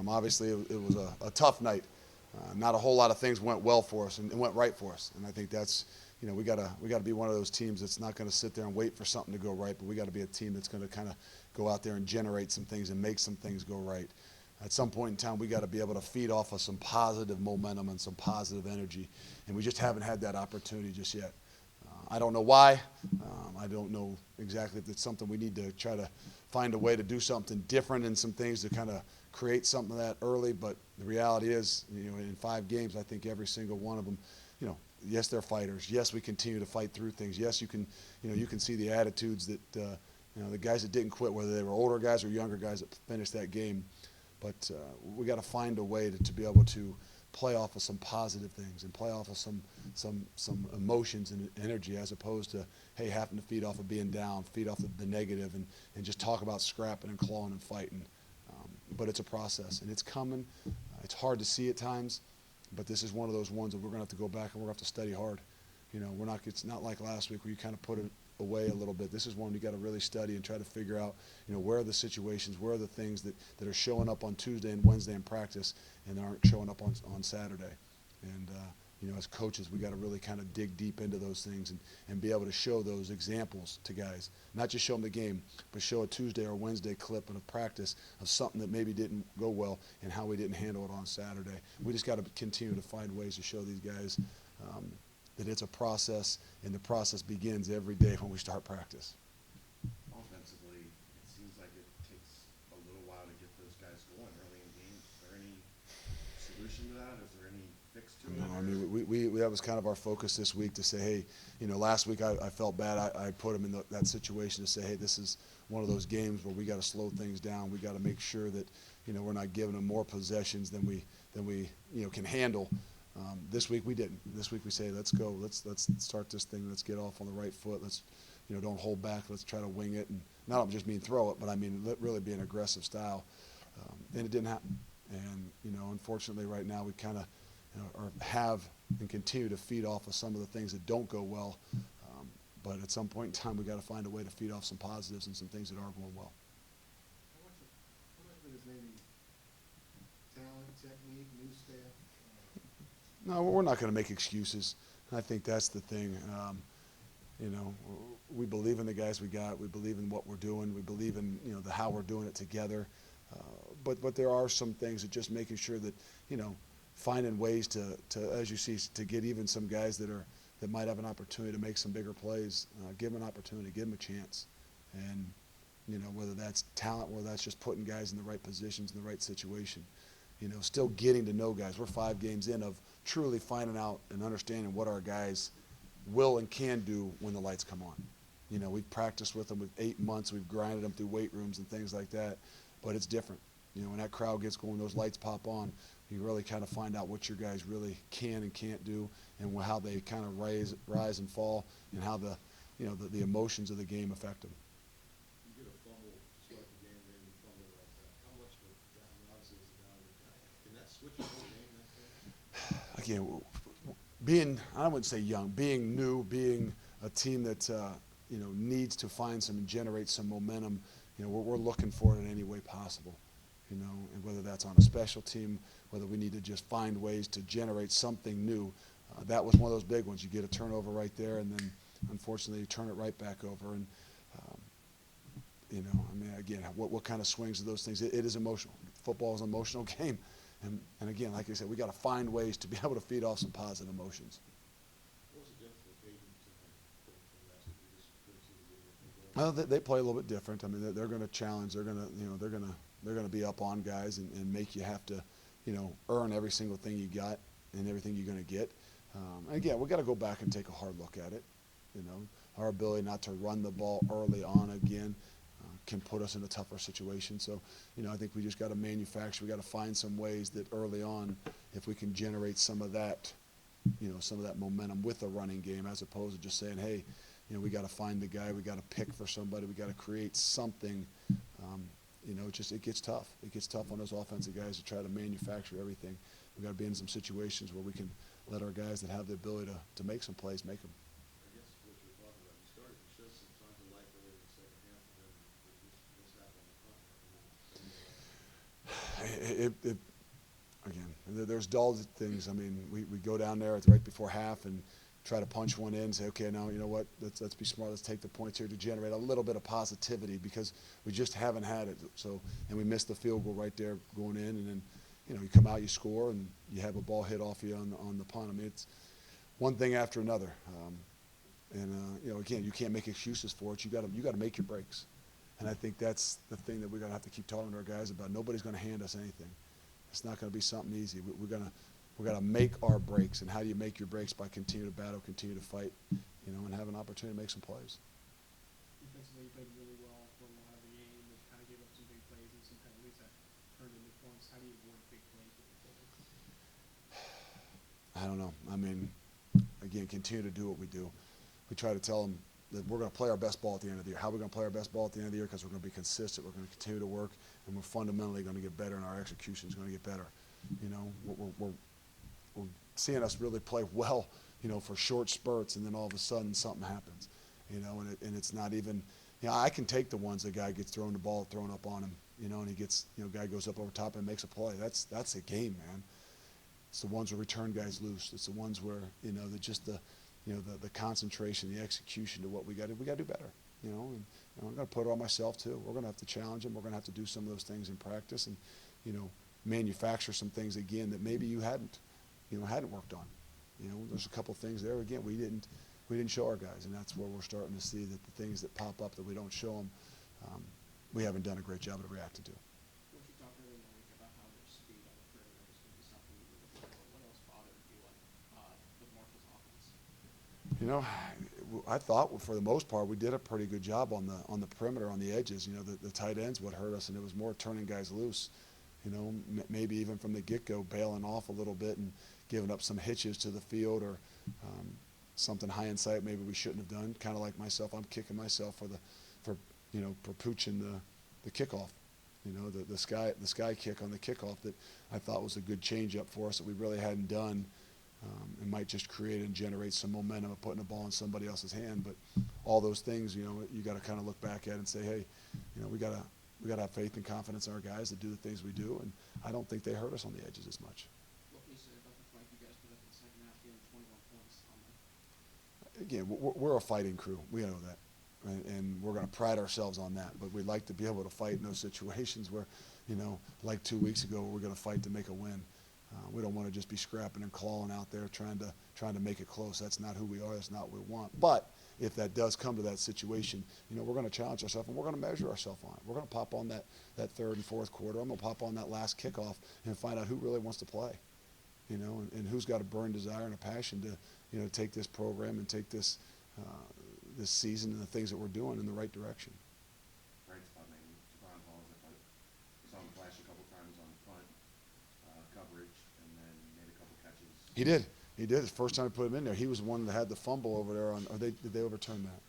Obviously, it was a tough night. Not a whole lot of things went well for us and went right for us, and I think that's, we gotta be one of those teams that's not going to sit there and wait for something to go right, but we got to be a team that's going to kind of go out there and generate some things and make some things go right. At some point in time, we got to be able to feed off of some positive momentum and some positive energy, and we just haven't had that opportunity just yet. I don't know why. I don't know exactly if it's something we need to try to find a way to do something different and some things to kind of create something of that early. But the reality is, in 5 games, I think every single one of them, yes, they're fighters. Yes, we continue to fight through things. Yes, you can see the attitudes that, the guys that didn't quit, whether they were older guys or younger guys that finished that game. But we got to find a way to be able to play off of some positive things and play off of some emotions and energy, as opposed to, hey, having to feed off of being down, feed off of the negative, and just talk about scrapping and clawing and fighting. But it's a process, and it's coming. It's hard to see at times, but this is one of those ones that we're going to have to go back and we're going to have to study hard. It's not like last week where you kind of put it away a little bit. This is one you got to really study and try to figure out, where are the situations, where are the things that are showing up on Tuesday and Wednesday in practice and aren't showing up on Saturday. And, as coaches, we got to really kind of dig deep into those things and be able to show those examples to guys. Not just show them the game, but show a Tuesday or Wednesday clip of practice of something that maybe didn't go well and how we didn't handle it on Saturday. We just got to continue to find ways to show these guys that it's a process, and the process begins every day when we start practice. Offensively, it seems like it takes a little while to get those guys going early in games. Is there any solution to that? Is there any fix to it? No, I mean, we that was kind of our focus this week to say, hey, last week I felt bad. I put them in that situation to say, hey, this is one of those games where we got to slow things down. We got to make sure that, we're not giving them more possessions than we can handle. This week we didn't. This week we say, let's go. Let's start this thing. Let's get off on the right foot. Let's, don't hold back. Let's try to wing it. And not just mean throw it, but I mean really be an aggressive style. And it didn't happen. And, unfortunately right now we kind of have and continue to feed off of some of the things that don't go well. But at some point in time we got to find a way to feed off some positives and some things that are going well. How much of it is maybe talent, technique, new staff? No, we're not going to make excuses. I think that's the thing. We believe in the guys we got. We believe in what we're doing. We believe in how we're doing it together. But there are some things that just making sure that finding ways to as you see, to get even some guys that might have an opportunity to make some bigger plays. Give them an opportunity. Give them a chance. And whether that's talent, whether that's just putting guys in the right positions in the right situation. Still getting to know guys. We're 5 games in of truly finding out and understanding what our guys will and can do when the lights come on. We've practiced with them with 8 months. We've grinded them through weight rooms and things like that. But it's different. When that crowd gets going, those lights pop on, you really kind of find out what your guys really can and can't do and how they kind of rise and fall and how the emotions of the game affect them. You get a fumble to start the game, then you fumble like that. How much of that, obviously, is the value of that? Can that switch the whole game next game? Again, I wouldn't say young, being new, being a team that needs to find some and generate some momentum. We're looking for it in any way possible. And whether that's on a special team, whether we need to just find ways to generate something new. That was one of those big ones. You get a turnover right there, and then unfortunately you turn it right back over. And again, what kind of swings are those things? It is emotional. Football is an emotional game. And again, like I said, we got to find ways to be able to feed off some positive emotions. What was the difference with Hayden from last week? You just couldn't seem to get anything going. Well, they play a little bit different. I mean, they're going to challenge. They're going to be up on guys and make you have to, earn every single thing you got and everything you're going to get. And again, we got to go back and take a hard look at it. Our ability not to run the ball early on again can put us in a tougher situation. So, I think we just got to manufacture. We got to find some ways that early on, if we can generate some of that, some of that momentum with the running game, as opposed to just saying, hey, we got to find the guy. We got to pick for somebody. We got to create something. It gets tough. It gets tough on those offensive guys to try to manufacture everything. We got to be in some situations where we can let our guys that have the ability to make some plays make them. I guess what you're talking about, you started to show some signs of life early in the second half, and then this happened on the front half. Again, there's dull things. I mean, we go down there, it's right before half, and try to punch one in and say, okay, now, you know what, let's be smart, let's take the points here to generate a little bit of positivity because we just haven't had it. So, and we missed the field goal right there going in, and then, you know, you come out, you score, and you have a ball hit off you on the punt. I mean, it's one thing after another. You know, again, you can't make excuses for it. You got to make your breaks. And I think that's the thing that we're going to have to keep talking to our guys about. Nobody's going to hand us anything. It's not going to be something easy. We're going to make our breaks. And how do you make your breaks? By continue to battle, continue to fight, you know, and have an opportunity to make some plays. Defensively, you played really well for a lot of the game, but kind of gave up some big plays and some penalties that turned into points. How do you avoid big plays moving forward? I don't know. I mean, again, continue to do what we do. We try to tell them that we're going to play our best ball at the end of the year. How are we going to play our best ball at the end of the year? Because we're going to be consistent. We're going to continue to work, and we're fundamentally going to get better, and our execution is going to get better. You know, we're seeing us really play well, you know, for short spurts, and then all of a sudden something happens. You know, and it's not even, you know, I can take the ones the guy gets thrown the ball thrown up on him, you know, and he gets, you know, guy goes up over top and makes a play. That's a game, man. It's the ones where return guys loose. It's the ones where, you know, the concentration, the execution to what we got to do better, you know. And I'm going to put it on myself too. We're going to have to challenge them. We're going to have to do some of those things in practice, and, you know, manufacture some things again that maybe you hadn't worked on. You know, there's a couple things there again we didn't show our guys, and that's where we're starting to see that the things that pop up that we don't show them, we haven't done a great job of reacting to. What you talked earlier in the week about how their speed on the perimeter was going to be something you were looking for. What else bothered you with Marshall's offense? You know, I thought for the most part we did a pretty good job on the perimeter, on the edges. You know, the tight ends would hurt us, and it was more turning guys loose. You know, maybe even from the get-go, bailing off a little bit and giving up some hitches to the field, or something high in sight maybe we shouldn't have done. Kind of like myself, I'm kicking myself for pooching the kickoff. You know, the sky kick on the kickoff that I thought was a good change-up for us that we really hadn't done. It might just create and generate some momentum of putting the ball in somebody else's hand. But all those things, you know, you got to kind of look back at and say, hey, you know, we got to have faith and confidence in our guys to do the things we do, and I don't think they hurt us on the edges as much. What can you say about the fight you guys put up in the second half, getting 21 points on them? Again, we're a fighting crew. We know that, and we're going to pride ourselves on that. But we'd like to be able to fight in those situations where, you know, like 2 weeks ago, we're going to fight to make a win. We don't want to just be scrapping and clawing out there trying to make it close. That's not who we are. That's not what we want. But if that does come to that situation, you know, we're going to challenge ourselves, and we're going to measure ourselves on it. We're going to pop on that third and fourth quarter. I'm going to pop on that last kickoff and find out who really wants to play, you know, and who's got a burning desire and a passion to, you know, take this program and take this season and the things that we're doing in the right direction. Bright spot, maybe. Javon Hall, I saw him flash a couple times on punt coverage, and then made a couple catches. He did. The first time I put him in there, he was the one that had the fumble over there. Did they overturn that?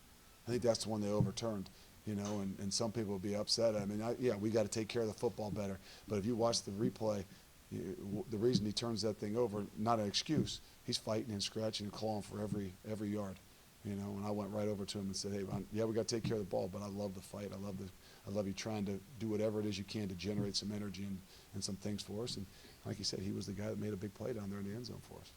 I think that's the one they overturned. You know, and some people will be upset. I mean, we got to take care of the football better. But if you watch the replay, the reason he turns that thing over, not an excuse. He's fighting and scratching and clawing for every yard. You know, and I went right over to him and said, hey, we got to take care of the ball, but I love the fight. I love you trying to do whatever it is you can to generate some energy and some things for us. And like you said, he was the guy that made a big play down there in the end zone for us.